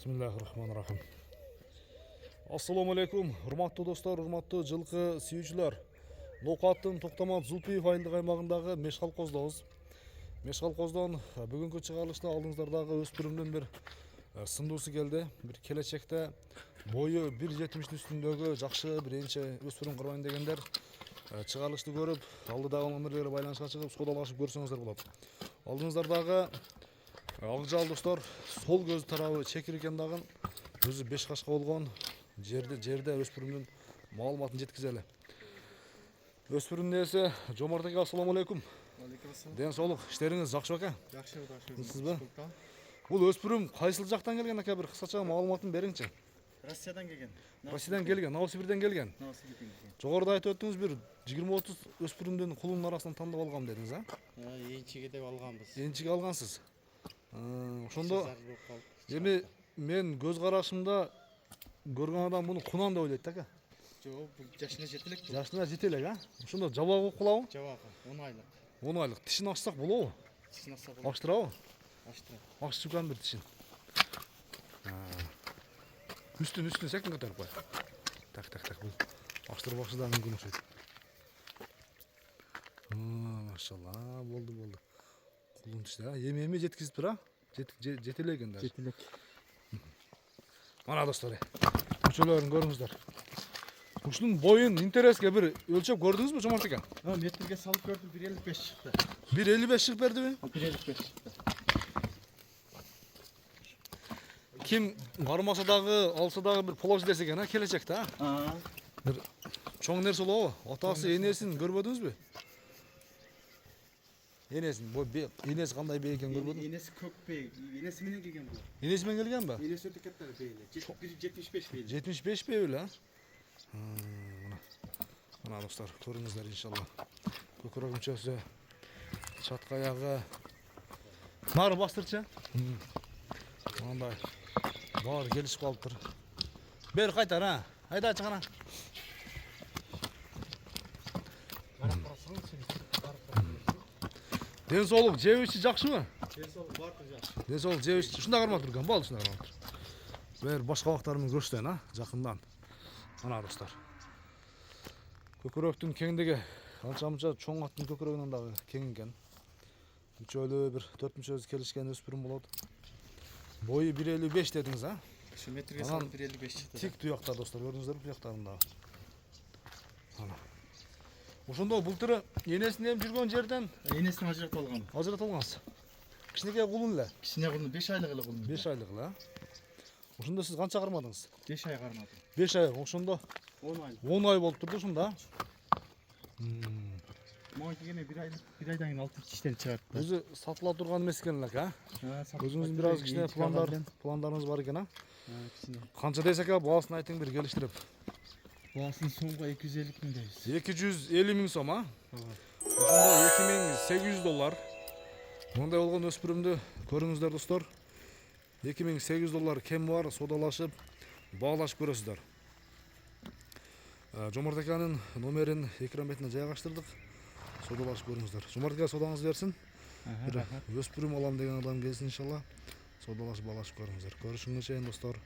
Bismillahirrahmanirrahim. Assalamu alaikum, урматтуу достор, урматтуу жылкы сүйүүчүлөр. Ноокаттын Токтомат Зулпиев айылдык аймагындагы Меш колхоздобуз. Меш колхоздон бүгүнкү чыгарылышта алдыңыздардагы өспүрүмдүн бир сындуусу келди. Бир келечекте бою 1.70 үстүндөгү жакшы бир энче өспүрүм кырбайын дегендер чыгарылышты көрүп, алдыдагы номерлерге байланышка чыгып, саудалашып көрсөңүздөр болот. Алдыңыздардагы Акжал достор, сол көз тарабы чекир экен дагы, өзү 5 кашка болгон жерде өспүрүмдүн маалыматын жеткизели. Өспүрүмдүн ээси Жомарт ака, ассаламу алейкум. Алейкум ассалам. Ден соолук, иштериңиз жакшы беке? Жакшы, Сизби? Бул өспүрүм кайсыл жактан келген ака, бир кыскача маалыматын бериңчи. Россиядан келген. Россиядан келген, Новосибирден келген. Новосибирден келген. Жогоруда айтып өттүңүз, бир 20-30 өспүрүмдүн кулунун арасынан тандап алгам дедиңиз, а? Энчиге деп алганбыз. Энчиге алгансыз. Ошондо эми мен көз карашымда көргөн адам муну кунан деп ойлойт ака. Жок, бул жашына жете элек. Жашына жете элек, а? Ошондо жабак болуп калабы? Жабагы 10 айлык. 10 айлык. Тишин ачсак болобу? Тишин ачса болот. Ачтырабы? Ачтырат. Ачып чыккан бир тишин. Үстүн секин көтөрүп кой. Так. Бул ачтырбакчы да мүмкүн окшойт. Машалла, болду. Кулун тиште, эми жеткизиптир, а? Жете элек экен да. Жете элек. Мана достор, көчөлөрүн көрүңүздөр. Ушунун боюн интереске бир өлчөп көрдүңүзбү, Жомарт ака? Метрге салып көрдүм, 1.55 чыкты. 1.55 чыгып бердиби? 1.55 чыкты. Ким бармаса дагы, алса дагы бир полож десе экен, а, келечекте, а? Бир чоң нерсе болобу? Атасы, энесин көрбөдүңүзбү? Энеси кандай бей экен көрбөдүңүзбү? Энеси көк бей, энеси менен келген бул. Энеси менен келгенби? Энеси өтө катта бейли. 75 бейли. 75 бей эле, а? Мына достор, көрүңүздөр иншалла. Көкүрөк мүчөсү, чатка аягы. Нары бастырчы. Мындай баары келишип калыптыр. Бер кайтар, а? Айда чыгана. Ден соолук жебиши жакшыбы? Ден соолук баардыгы жакшы. Ден соолук жебиши ушундай кармап турган, болду ушундай кармап тур. Бер башка бактары менен көрсөтөйүн, а? Жакындан. Мына достор. Көкүрөктүн кеңдиги анча-мынча чоң аттын көкүрөгүнөн дагы кең экен. Мүчөлүү бир 4 мүчөсү келишкен өспүрүм болот. Бою 1.55 дедиңиз, а? Шу метрге салып 1.55 чыкты. Тик туяктар достор, көрдүңүздөрбү туяктарында? Ана. Ошондо былтыр энесин эми жүргөн жерден Энесин ажыратып алган. ажыратып алгансыз. Кичинекей кулун эле. Кичине кулун 5 айлык эле кулун. 5 айлык эле, а? Ошондо сиз канча кармадыңыз? 5 ай кармадым. 5 ай. Ошондо 10 ай. 10 ай болуп турду ушунда. Мага келгене 1 айдан кийин алып тиштен чыгартты. Өзү сатыла турган эмес экен эле, а? Өзүңүздүн бир аз кичине пландарыңыз бар экен, а? Кичине. Канча десек, баасын айтың бир келиштирип. Баасын сомго 250 миң дейбиз. 250 миң сом, а? Ошондо $2800. Мындай болгон өспүрүмдү көрүңүздөр достор. $2800 кеми бар, содалашып, баалашып көрөсүздөр. Жомарт аканын номерин экран бетине жайгаштырдык. Содалашып көрүңүздөр. Жомарт ака содаңызды берсин. Өспүрүм алам деген адам келсин иншалла. Содалашып баалашып көрүңүздөр. Көрүшүнгө чейин достор,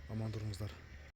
аман туруңуздар.